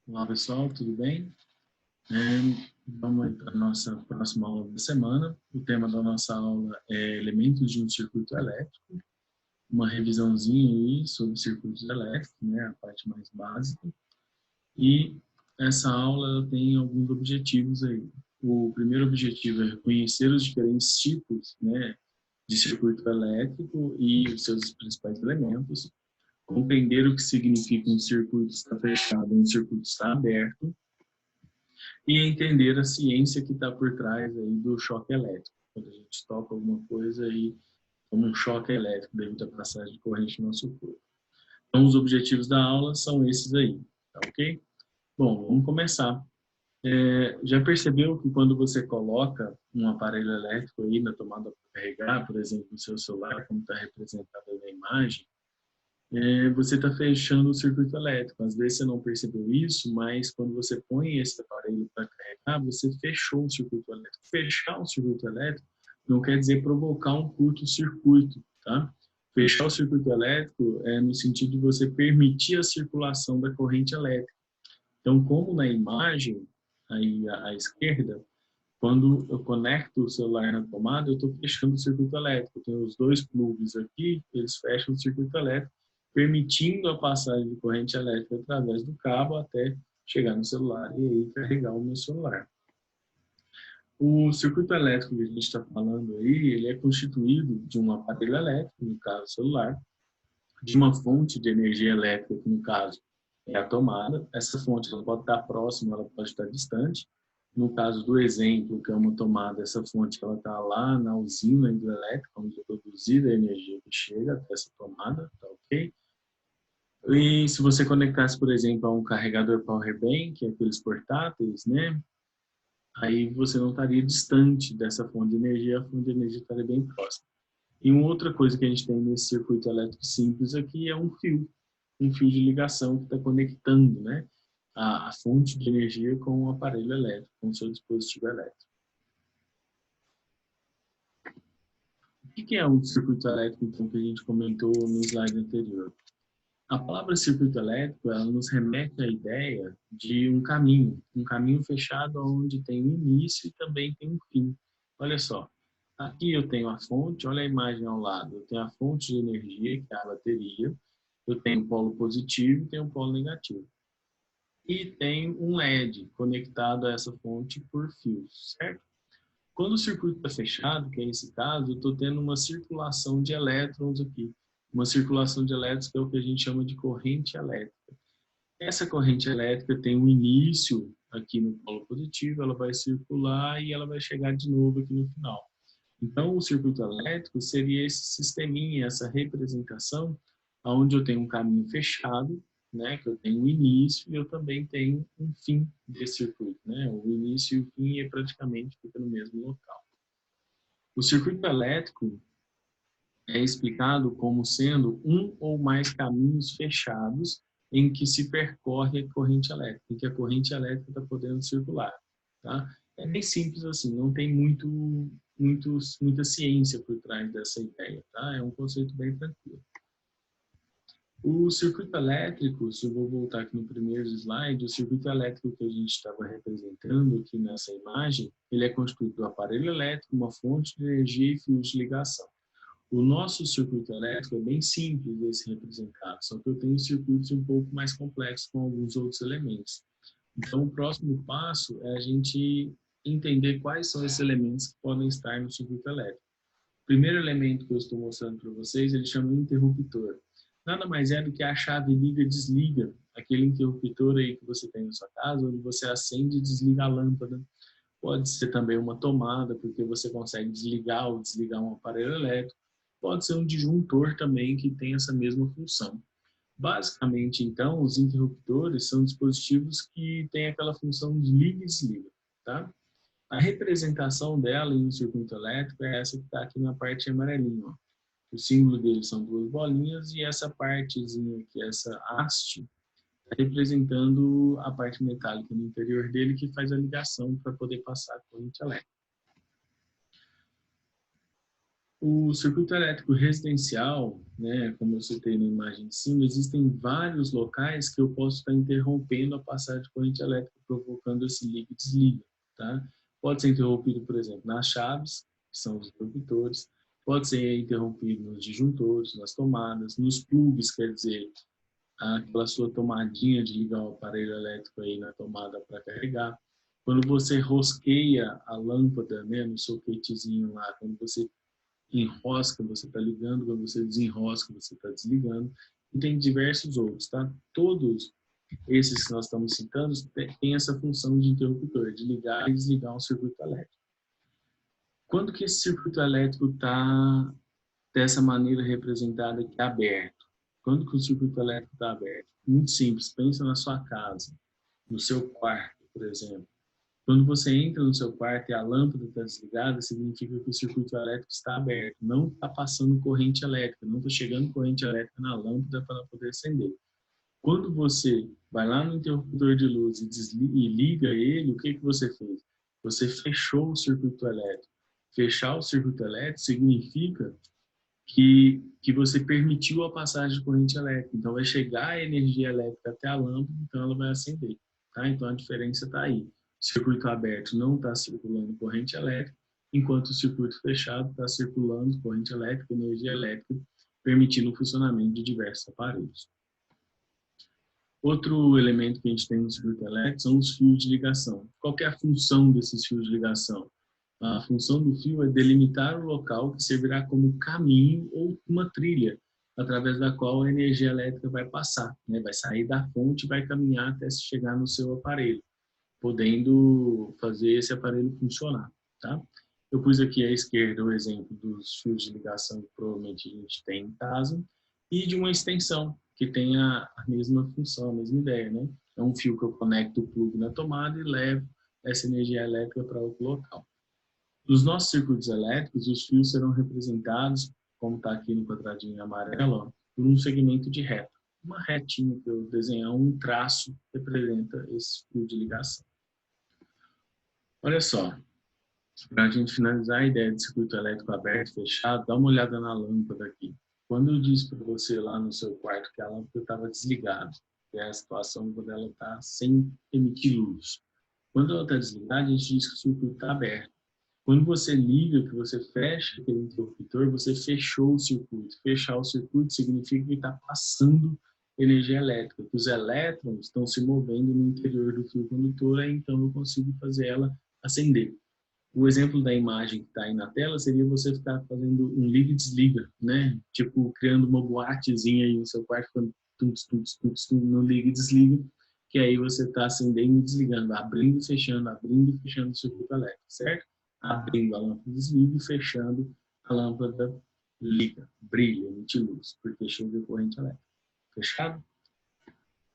Olá pessoal, tudo bem? Vamos à nossa próxima aula da semana. O tema da nossa aula é elementos de um circuito elétrico, uma revisãozinha aí sobre circuitos elétricos, né, a parte mais básica. E essa aula tem alguns objetivos aí. O primeiro objetivo é reconhecer os diferentes tipos, né, de circuito elétrico e os seus principais elementos, compreender o que significa um circuito estar fechado e um circuito estar aberto, e entender a ciência que está por trás aí do choque elétrico. Quando a gente toca alguma coisa aí, como um choque elétrico devido à passagem de corrente no nosso corpo. Então, os objetivos da aula são esses aí, tá ok? Bom, vamos começar. Já percebeu que quando você coloca um aparelho elétrico aí na tomada para carregar, por exemplo, o seu celular, como está representado aí na imagem, você está fechando o circuito elétrico. Às vezes você não percebeu isso, mas quando você põe esse aparelho para carregar, você fechou o circuito elétrico. Fechar um circuito elétrico não quer dizer provocar um curto-circuito, tá? Fechar o circuito elétrico é no sentido de você permitir a circulação da corrente elétrica. Então, como na imagem, aí à esquerda, quando eu conecto o celular na tomada, eu estou fechando o circuito elétrico. Eu tenho os dois plugs aqui, eles fecham o circuito elétrico, permitindo a passagem de corrente elétrica através do cabo até chegar no celular e aí carregar o meu celular. O circuito elétrico que a gente está falando aí, ele é constituído de um aparelho elétrico, no caso celular, de uma fonte de energia elétrica, que no caso é a tomada. Essa fonte ela pode estar próxima, ela pode estar distante. No caso do exemplo, que é uma tomada, essa fonte ela está lá na usina hidrelétrica, onde é produzida a energia que chega até essa tomada, tá ok? E se você conectasse, por exemplo, a um carregador power bank, aqueles portáteis, né? Aí você não estaria distante dessa fonte de energia, a fonte de energia estaria bem próxima. E uma outra coisa que a gente tem nesse circuito elétrico simples aqui é um fio de ligação que está conectando, né, a fonte de energia com o aparelho elétrico, com o seu dispositivo elétrico. O que é um circuito elétrico, então, que a gente comentou no slide anterior? A palavra circuito elétrico, ela nos remete à ideia de um caminho fechado onde tem um início e também tem um fim. Olha só, aqui eu tenho a fonte, olha a imagem ao lado, eu tenho a fonte de energia, que é a bateria, eu tenho um polo positivo e tenho um polo negativo. E tem um LED conectado a essa fonte por fios, certo? Quando o circuito está fechado, que é esse caso, eu estou tendo uma circulação de elétrons aqui. Uma circulação de elétrons que é o que a gente chama de corrente elétrica. Essa corrente elétrica tem um início aqui no polo positivo, ela vai circular e ela vai chegar de novo aqui no final. Então, o circuito elétrico seria esse sisteminha, essa representação, onde eu tenho um caminho fechado, né, que eu tenho um início e eu também tenho um fim desse circuito. Né? O início e o fim é praticamente fica no mesmo local. O circuito elétrico é explicado como sendo um ou mais caminhos fechados em que se percorre a corrente elétrica, em que a corrente elétrica está podendo circular. Tá? É bem simples assim, não tem muita ciência por trás dessa ideia. Tá? É um conceito bem tranquilo. O circuito elétrico, se eu vou voltar aqui no primeiro slide, o circuito elétrico que a gente estava representando aqui nessa imagem, ele é constituído do aparelho elétrico, uma fonte de energia e fios de ligação. O nosso circuito elétrico é bem simples de ser representado, só que eu tenho circuitos um pouco mais complexos com alguns outros elementos. Então, o próximo passo é a gente entender quais são esses elementos que podem estar no circuito elétrico. O primeiro elemento que eu estou mostrando para vocês, ele chama interruptor. Nada mais é do que a chave liga-desliga, aquele interruptor aí que você tem na sua casa, onde você acende e desliga a lâmpada. Pode ser também uma tomada, porque você consegue desligar ou desligar um aparelho elétrico. Pode ser um disjuntor também que tem essa mesma função. Basicamente, então, os interruptores são dispositivos que têm aquela função de liga e desliga, tá? A representação dela em um circuito elétrico é essa que está aqui na parte amarelinha. Ó. O símbolo dele são duas bolinhas e essa partezinha aqui, essa haste, está representando a parte metálica no interior dele que faz a ligação para poder passar a corrente elétrica. O circuito elétrico residencial, né, como eu citei na imagem de cima, existem vários locais que eu posso estar interrompendo a passagem de corrente elétrica, provocando esse liga e desliga, tá? Pode ser interrompido, por exemplo, nas chaves, que são os interruptores, pode ser interrompido nos disjuntores, nas tomadas, nos plugs, quer dizer, aquela sua tomadinha de ligar o aparelho elétrico aí na tomada para carregar. Quando você rosqueia a lâmpada, né, no soquetezinho lá, quando você enrosca, você está ligando, quando você desenrosca, você está desligando, e tem diversos outros, tá? Todos esses que nós estamos citando têm essa função de interruptor, de ligar e desligar um circuito elétrico. Quando que esse circuito elétrico está dessa maneira representada aqui, aberto? Quando que o circuito elétrico está aberto? Muito simples, pensa na sua casa, no seu quarto, por exemplo. Quando você entra no seu quarto e a lâmpada está desligada, significa que o circuito elétrico está aberto, não está passando corrente elétrica, não está chegando corrente elétrica na lâmpada para ela poder acender. Quando você vai lá no interruptor de luz e, e liga ele, o que você fez? Você fechou o circuito elétrico. Fechar o circuito elétrico significa que você permitiu a passagem de corrente elétrica. Então, vai chegar a energia elétrica até a lâmpada, então ela vai acender. Tá? Então, a diferença está aí. O circuito aberto não está circulando corrente elétrica, enquanto o circuito fechado está circulando corrente elétrica, energia elétrica, permitindo o funcionamento de diversos aparelhos. Outro elemento que a gente tem no circuito elétrico são os fios de ligação. Qual que é a função desses fios de ligação? A função do fio é delimitar o local que servirá como caminho ou uma trilha, através da qual a energia elétrica vai passar, né? Vai sair da fonte e vai caminhar até chegar no seu aparelho, podendo fazer esse aparelho funcionar, tá? Eu pus aqui à esquerda o exemplo dos fios de ligação que provavelmente a gente tem em casa e de uma extensão que tem a mesma função, a mesma ideia, né? É um fio que eu conecto o plug na tomada e levo essa energia elétrica para outro local. Nos nossos circuitos elétricos, os fios serão representados, como está aqui no quadradinho amarelo, ó, por um segmento de reta. Uma retinha que eu desenhar, um traço, representa esse fio de ligação. Olha só, para a gente finalizar a ideia de circuito elétrico aberto e fechado, dá uma olhada na lâmpada aqui. Quando eu disse para você lá no seu quarto que a lâmpada estava desligada, que é a situação quando ela está sem emitir luz. Quando ela está desligada, a gente diz que o circuito está aberto. Quando você liga, que você fecha aquele interruptor, você fechou o circuito. Fechar o circuito significa que está passando energia elétrica, que os elétrons estão se movendo no interior do fio condutor, então eu consigo fazer ela acender. O exemplo da imagem que está aí na tela seria você ficar fazendo um liga e desliga, né? Tipo, criando uma boatezinha aí no seu quarto, quando no liga e desliga, que aí você está acendendo e desligando, abrindo e fechando o circuito elétrico, certo? Abrindo a lâmpada desliga e fechando a lâmpada liga, brilha, emite luz, porque chega corrente elétrica. Fechado?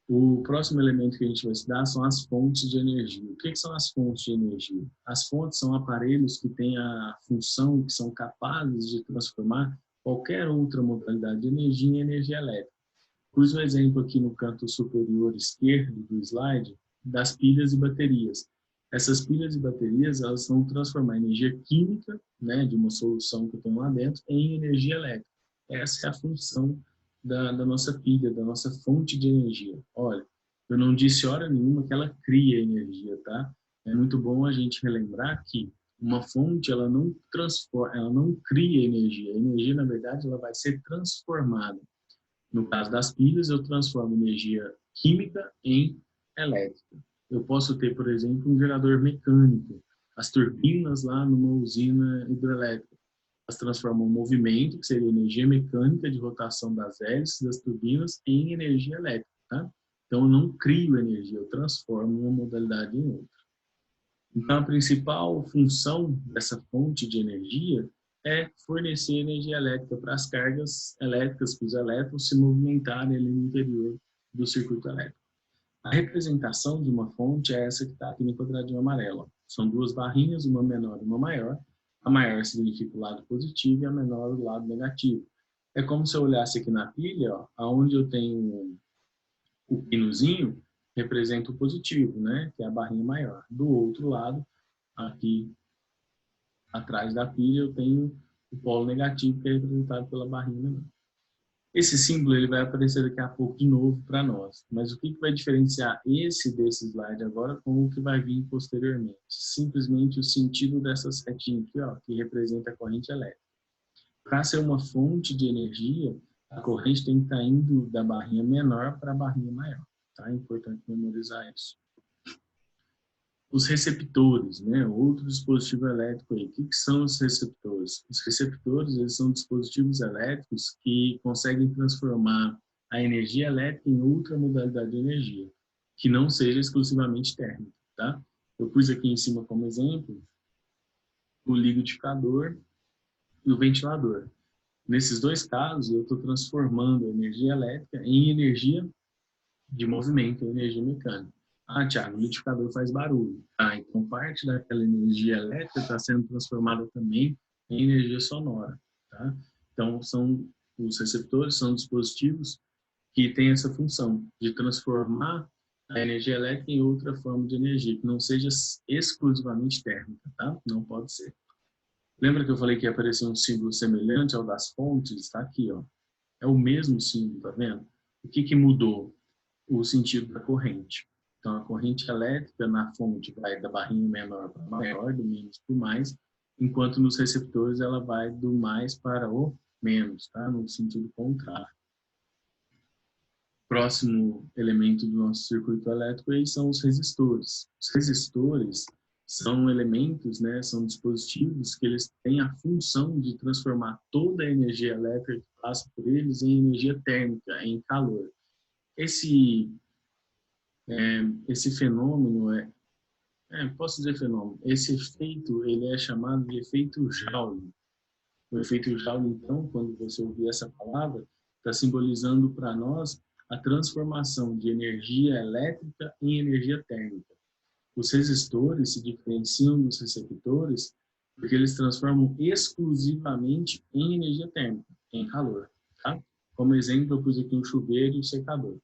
O próximo elemento que a gente vai estudar são as fontes de energia. O que são as fontes de energia? As fontes são aparelhos que têm a função, que são capazes de transformar qualquer outra modalidade de energia em energia elétrica. Pus um exemplo aqui no canto superior esquerdo do slide das pilhas e baterias. Essas pilhas e baterias, elas vão transformar energia química, né, de uma solução que eu tenho lá dentro, em energia elétrica. Essa é a função da nossa pilha, da nossa fonte de energia. Olha, eu não disse hora nenhuma que ela cria energia, tá? É muito bom a gente relembrar que uma fonte, ela não transforma, ela não cria energia. A energia, na verdade, ela vai ser transformada. No caso das pilhas, eu transformo energia química em elétrica. Eu posso ter, por exemplo, um gerador mecânico. As turbinas lá numa usina hidrelétrica. Elas transformam o movimento, que seria energia mecânica de rotação das hélices das turbinas, em energia elétrica. Tá? Então, eu não crio energia, eu transformo uma modalidade em outra. Então, a principal função dessa fonte de energia é fornecer energia elétrica para as cargas elétricas, para os elétrons se movimentarem ali no interior do circuito elétrico. A representação de uma fonte é essa que está aqui no quadradinho amarelo. São duas barrinhas, uma menor e uma maior. A maior significa o lado positivo e a menor o lado negativo. É como se eu olhasse aqui na pilha, ó, onde eu tenho o pinozinho, representa o positivo, né? Que é a barrinha maior. Do outro lado, aqui atrás da pilha, eu tenho o polo negativo, que é representado pela barrinha menor. Esse símbolo ele vai aparecer daqui a pouco de novo para nós. Mas o que vai diferenciar esse desse slide agora com o que vai vir posteriormente? Simplesmente o sentido dessa setinha aqui, ó, que representa a corrente elétrica. Para ser uma fonte de energia, a corrente tem que estar indo da barrinha menor para a barrinha maior. Tá? É importante memorizar isso. Os receptores, né? Outro dispositivo elétrico aí. O que são os receptores? Os receptores, eles são dispositivos elétricos que conseguem transformar a energia elétrica em outra modalidade de energia, que não seja exclusivamente térmica, tá? Eu pus aqui em cima como exemplo o liquidificador e o ventilador. Nesses dois casos, eu estou transformando a energia elétrica em energia de movimento, energia mecânica. Ah, Thiago, o liquidificador faz barulho. Ah, então parte daquela energia elétrica está sendo transformada também em energia sonora. Tá? Então, os receptores são dispositivos que têm essa função de transformar a energia elétrica em outra forma de energia, que não seja exclusivamente térmica. Tá? Não pode ser. Lembra que eu falei que ia aparecer um símbolo semelhante ao das fontes? Está aqui, ó. É o mesmo símbolo, tá vendo? O que mudou? O sentido da corrente. Então, a corrente elétrica na fonte vai da barrinha menor para maior, do menos para o mais, enquanto nos receptores ela vai do mais para o menos, tá? No sentido contrário. Próximo elemento do nosso circuito elétrico aí são os resistores. Os resistores são elementos, né, são dispositivos que eles têm a função de transformar toda a energia elétrica que passa por eles em energia térmica, em calor. Esse fenômeno posso dizer fenômeno, esse efeito ele é chamado de efeito Joule. O efeito Joule, então, quando você ouvir essa palavra, está simbolizando para nós a transformação de energia elétrica em energia térmica. Os resistores se diferenciam dos receptores porque eles transformam exclusivamente em energia térmica, em calor. Tá? Como exemplo, eu pus aqui um chuveiro e um secador.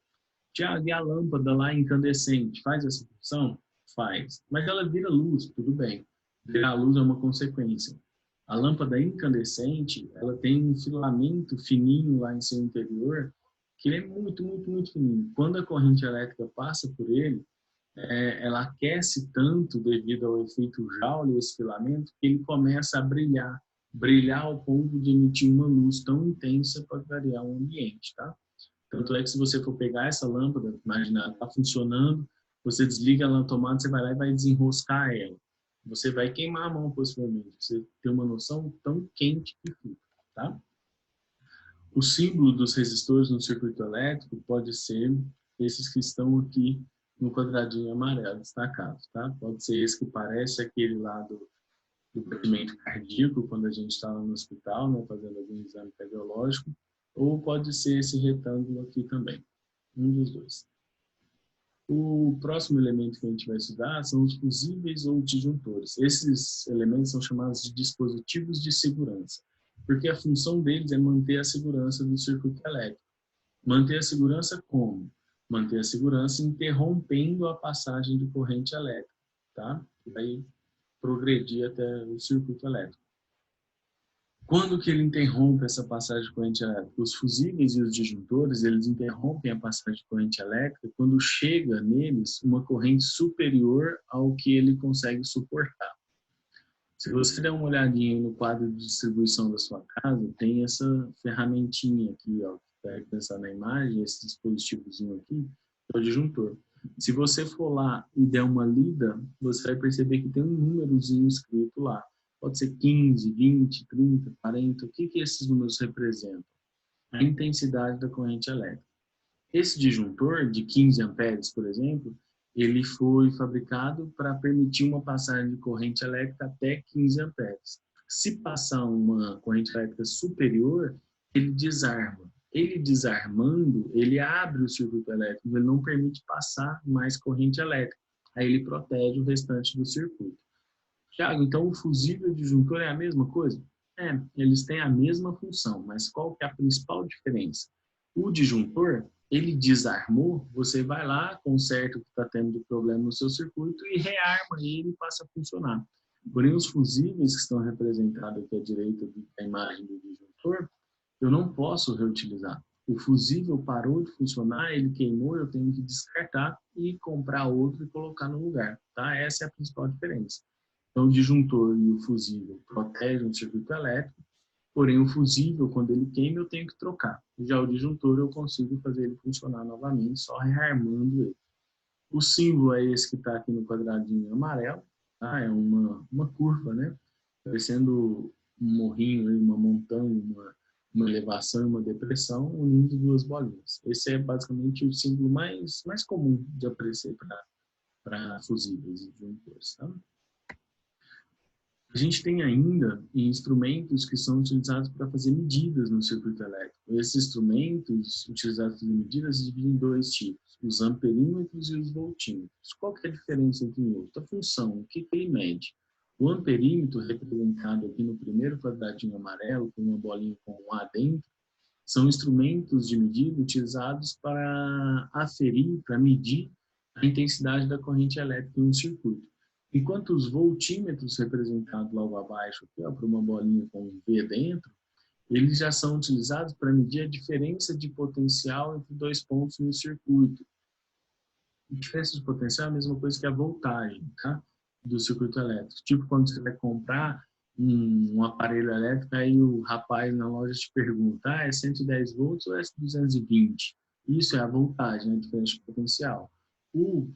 Tiago, e a lâmpada lá incandescente faz essa função? Faz. Mas ela vira luz, tudo bem. Virar luz é uma consequência. A lâmpada incandescente, ela tem um filamento fininho lá em seu interior, que ele é muito, muito, muito fininho. Quando a corrente elétrica passa por ele, ela aquece tanto devido ao efeito Joule, esse filamento, que ele começa a brilhar. Brilhar ao ponto de emitir uma luz tão intensa para variar o ambiente, tá? Tanto é que se você for pegar essa lâmpada, imagina, está funcionando, você desliga ela na tomada, você vai lá e vai desenroscar ela. Você vai queimar a mão possivelmente. Você tem uma noção tão quente que fica, tá? O símbolo dos resistores no circuito elétrico pode ser esses que estão aqui no quadradinho amarelo destacado, tá? Pode ser esse que parece aquele lá do batimento cardíaco, quando a gente está lá no hospital, né, fazendo algum exame cardiológico, ou pode ser esse retângulo aqui também, um dos dois. O próximo elemento que a gente vai estudar são os fusíveis ou disjuntores. Esses elementos são chamados de dispositivos de segurança, porque a função deles é manter a segurança do circuito elétrico. Manter a segurança como? Manter a segurança interrompendo a passagem de corrente elétrica, tá? Vai progredir até o circuito elétrico. Quando que ele interrompe essa passagem de corrente elétrica? Os fusíveis e os disjuntores, eles interrompem a passagem de corrente elétrica quando chega neles uma corrente superior ao que ele consegue suportar. Se você der uma olhadinha no quadro de distribuição da sua casa, tem essa ferramentinha aqui, ó, que está pensando na imagem, esse dispositivozinho aqui, é o disjuntor. Se você for lá e der uma lida, você vai perceber que tem um númerozinho escrito lá. Pode ser 15, 20, 30, 40. O que esses números representam? A intensidade da corrente elétrica. Esse disjuntor de 15 amperes, por exemplo, ele foi fabricado para permitir uma passagem de corrente elétrica até 15 amperes. Se passar uma corrente elétrica superior, ele desarma. Ele desarmando, ele abre o circuito elétrico, ele não permite passar mais corrente elétrica. Aí ele protege o restante do circuito. Tiago, então o fusível e o disjuntor é a mesma coisa? Eles têm a mesma função, mas qual que é a principal diferença? O disjuntor, ele desarmou, você vai lá, conserta o que está tendo de problema no seu circuito e rearma ele e passa a funcionar. Porém, os fusíveis que estão representados aqui à direita da imagem do disjuntor, eu não posso reutilizar. O fusível parou de funcionar, ele queimou, eu tenho que descartar e comprar outro e colocar no lugar. Tá? Essa é a principal diferença. Então, o disjuntor e o fusível protegem o circuito elétrico, porém o fusível, quando ele queima, eu tenho que trocar. Já o disjuntor, eu consigo fazer ele funcionar novamente, só rearmando ele. O símbolo é esse que está aqui no quadradinho amarelo, tá? É uma curva, né? Parecendo um morrinho, uma montanha, uma elevação e uma depressão, unindo duas bolinhas. Esse é basicamente o símbolo mais comum de aparecer para fusíveis e disjuntores. Tá? A gente tem ainda instrumentos que são utilizados para fazer medidas no circuito elétrico. Esses instrumentos utilizados para fazer medidas se dividem em dois tipos, os amperímetros e os voltímetros. Qual que é a diferença entre um e outro? A função, o que ele mede? O amperímetro, representado aqui no primeiro quadradinho amarelo, com uma bolinha com um A dentro, são instrumentos de medida utilizados para aferir, para medir a intensidade da corrente elétrica em um circuito. Enquanto os voltímetros, representados logo abaixo, aqui, ó, por uma bolinha com um V dentro, eles já são utilizados para medir a diferença de potencial entre dois pontos no circuito. A diferença de potencial é a mesma coisa que a voltagem, tá? Do circuito elétrico. Tipo, quando você vai comprar um aparelho elétrico, aí o rapaz na loja te pergunta, é 110 volts ou é 220? Isso é a voltagem, a diferença de potencial. O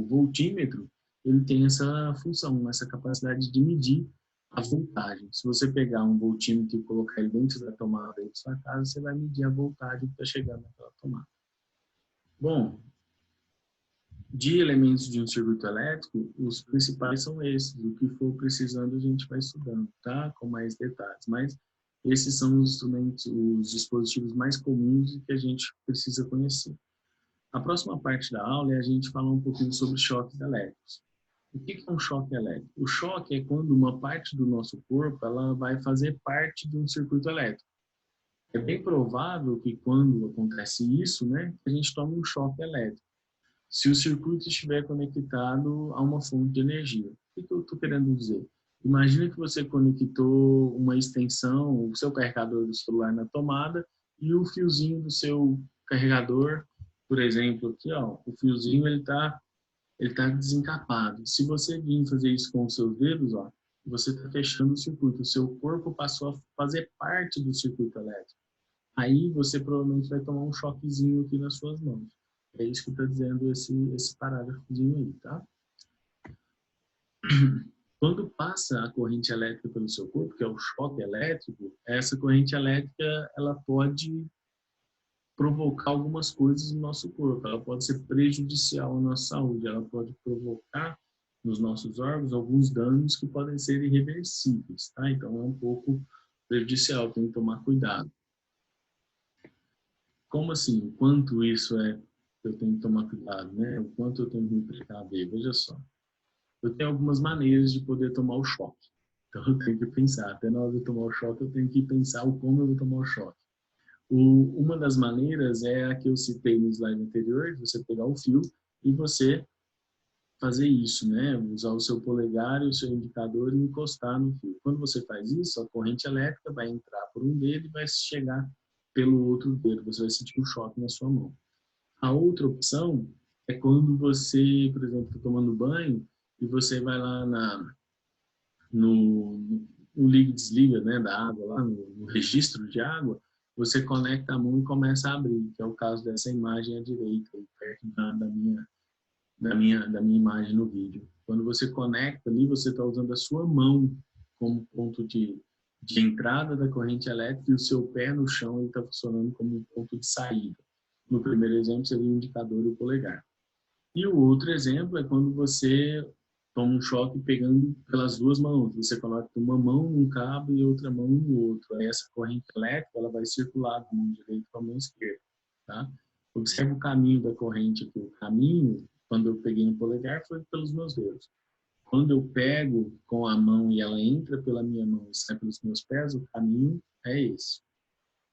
voltímetro, ele tem essa função, essa capacidade de medir a voltagem. Se você pegar um voltímetro e colocar ele dentro da tomada da sua casa, você vai medir a voltagem que está chegando naquela tomada. Bom, de elementos de um circuito elétrico, os principais são esses. O que for precisando, a gente vai estudando, tá? Com mais detalhes. Mas esses são os instrumentos, os dispositivos mais comuns e que a gente precisa conhecer. A próxima parte da aula é a gente falar um pouquinho sobre choques elétricos. O que é um choque elétrico? O choque é quando uma parte do nosso corpo ela vai fazer parte de um circuito elétrico. É bem provável que quando acontece isso, né, a gente tome um choque elétrico. Se o circuito estiver conectado a uma fonte de energia. O que eu estou querendo dizer? Imagina que você conectou uma extensão, o seu carregador do celular na tomada e o fiozinho do seu carregador, por exemplo, aqui, ó, o fiozinho ele tá desencapado. Se você vir fazer isso com os seus dedos, ó, você está fechando o circuito. O seu corpo passou a fazer parte do circuito elétrico. Aí você provavelmente vai tomar um choquezinho aqui nas suas mãos. É isso que está dizendo esse parágrafozinho aí, tá? Quando passa a corrente elétrica pelo seu corpo, que é o choque elétrico, essa corrente elétrica ela pode provocar algumas coisas no nosso corpo. Ela pode ser prejudicial à nossa saúde. Ela pode provocar nos nossos órgãos alguns danos que podem ser irreversíveis, tá? Então é um pouco prejudicial, tem que tomar cuidado. Como assim? O quanto isso eu tenho que tomar cuidado, né? O quanto eu tenho que me precaver? Veja só. Eu tenho algumas maneiras de poder tomar o choque. Então eu tenho que pensar. Até na hora de tomar o choque, eu tenho que pensar o como eu vou tomar o choque. Uma das maneiras é a que eu citei no slide anterior, de você pegar o fio e você fazer isso, né? Usar o seu polegar e o seu indicador e encostar no fio. Quando você faz isso, a corrente elétrica vai entrar por um dedo e vai chegar pelo outro dedo. Você vai sentir um choque na sua mão. A outra opção é quando você, por exemplo, está tomando banho e você vai lá no liga e desliga, né, da água, lá no registro de água, você conecta a mão e começa a abrir, que é o caso dessa imagem à direita, perto da minha imagem no vídeo. Quando você conecta ali, você está usando a sua mão como ponto de entrada da corrente elétrica e o seu pé no chão está funcionando como um ponto de saída. No primeiro exemplo, seria o indicador e o polegar. E o outro exemplo é quando você toma um choque pegando pelas duas mãos. Você coloca uma mão num cabo e outra mão no outro. Aí essa corrente elétrica ela vai circular da mão direita para a mão esquerda. Tá? Observe o caminho da corrente aqui. O caminho, quando eu peguei no polegar, foi pelos meus dedos. Quando eu pego com a mão e ela entra pela minha mão e sai pelos meus pés, o caminho é esse.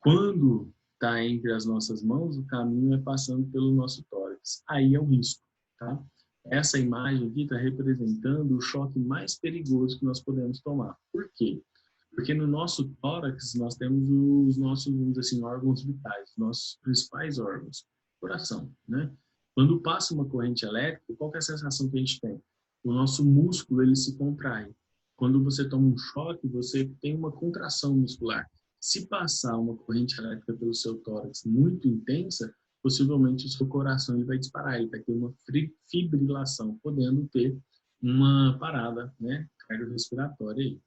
Quando está entre as nossas mãos, o caminho é passando pelo nosso tórax. Aí é o risco, tá? Essa imagem aqui está representando o choque mais perigoso que nós podemos tomar. Por quê? Porque no nosso tórax nós temos os nossos, vamos dizer assim, órgãos vitais, nossos principais órgãos. Coração, né? Quando passa uma corrente elétrica, qual que é a sensação que a gente tem? O nosso músculo, ele se contrai. Quando você toma um choque, você tem uma contração muscular. Se passar uma corrente elétrica pelo seu tórax muito intensa, possivelmente o seu coração ele vai disparar, ele vai ter uma fibrilação, podendo ter uma parada, né, cardiorrespiratória aí.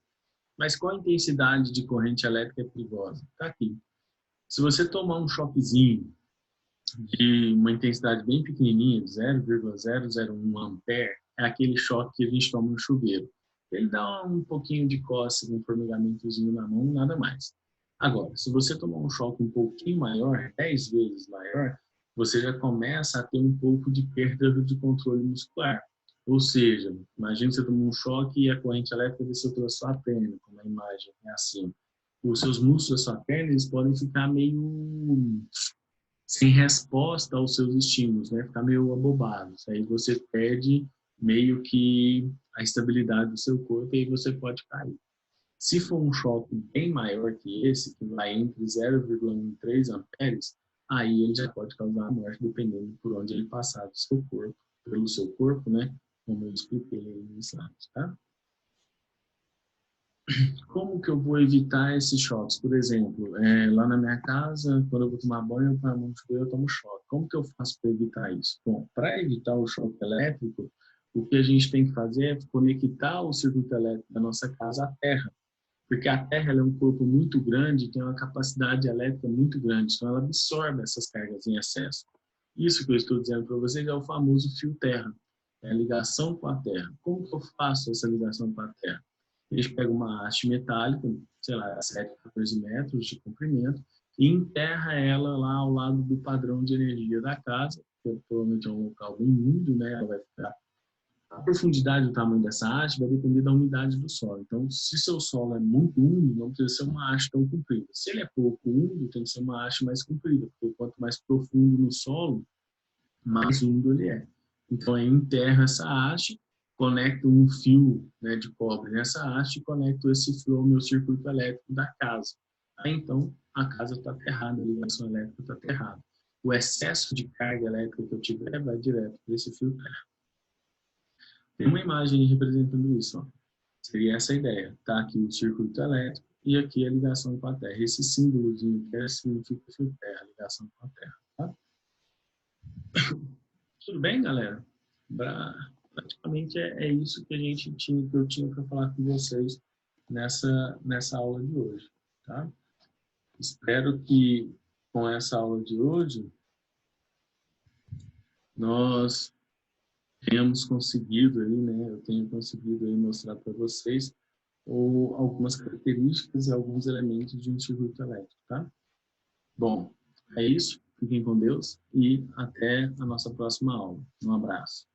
Mas qual a intensidade de corrente elétrica é perigosa? Está aqui. Se você tomar um choquezinho de uma intensidade bem pequenininha, de 0,001 ampere, é aquele choque que a gente toma no chuveiro. Ele dá um pouquinho de cócega, um formigamentozinho na mão, nada mais. Agora, se você tomar um choque um pouquinho maior, 10 vezes maior, você já começa a ter um pouco de perda de controle muscular. Ou seja, imagine você tomar um choque e a corrente elétrica desceu pela sua perna, como a imagem é assim. Os seus músculos da sua perna, eles podem ficar meio sem resposta aos seus estímulos, né? Ficar meio abobados. Aí você perde meio que a estabilidade do seu corpo e aí você pode cair. Se for um choque bem maior que esse, que vai entre 0,13 amperes, aí ele já pode causar a morte, dependendo por onde ele passar do seu corpo, pelo seu corpo, né? Como eu expliquei aí no slide, tá? Como que eu vou evitar esses choques? Por exemplo, lá na minha casa, quando eu vou tomar banho, eu tomo chuveiro, eu tomo choque. Como que eu faço para evitar isso? Bom, para evitar o choque elétrico, o que a gente tem que fazer é conectar o circuito elétrico da nossa casa à terra. Porque a terra ela é um corpo muito grande, tem uma capacidade elétrica muito grande, então ela absorve essas cargas em excesso. Isso que eu estou dizendo para vocês é o famoso fio terra, é a ligação com a terra. Como que eu faço essa ligação com a terra? A gente pega uma haste metálica, sei lá, 7, 14 metros de comprimento, e enterra ela lá ao lado do padrão de energia da casa, que provavelmente é um local bem úmido, né? Ela vai ficar. A profundidade do tamanho dessa haste vai depender da umidade do solo. Então, se seu solo é muito úmido, não precisa ser uma haste tão comprida. Se ele é pouco úmido, tem que ser uma haste mais comprida, porque quanto mais profundo no solo, mais úmido ele é. Então, eu enterro essa haste, conecto um fio, né, de cobre nessa haste e conecto esse fio ao meu circuito elétrico da casa. Aí, então, a casa está aterrada, a ligação elétrica está aterrada. O excesso de carga elétrica que eu tiver vai direto para esse fio terra. Tem uma imagem representando isso. Ó. Seria essa a ideia. Está aqui o circuito elétrico e aqui a ligação com a terra. Esse símbolozinho que significa fio terra, ligação com a terra. Tá? Tudo bem, galera? Praticamente é isso que eu tinha para falar com vocês nessa aula de hoje, tá? Espero que com essa aula de hoje nós tenhamos conseguido aí, né? Eu tenho conseguido aí mostrar para vocês algumas características e alguns elementos de um circuito elétrico, tá? Bom, é isso. Fiquem com Deus e até a nossa próxima aula. Um abraço.